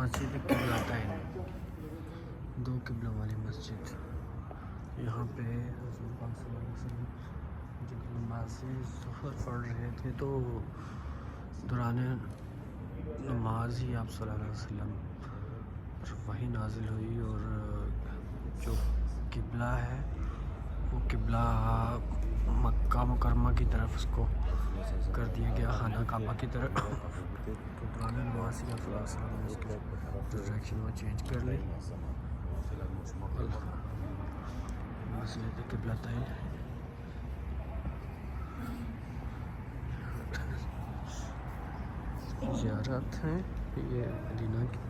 मस्जिद किबलतैन, दो किबलों वाली मस्जिद। यहाँ पे रसूल पाक सल्लल्लाहु अलैहि वसल्लम जब नमाज ज़ुहर पढ़ रहे थे तो दौरान नमाज ही आप सल्लल्लाहु अलैहि वसल्लम पर वही नाजिल हुई और जो किबला है वो किबला मक्का मुकरमा की तरफ उसको कर दिया गया, खाना काबा की तरफ। तो दौरान नमाज ही आप सल्लल्लाहु अलैहि वसल्लम ने उसकी डायरेक्शन वो चेंज कर ली। मस्जिद किबलतैन ज़ियारत है ये मदीना की।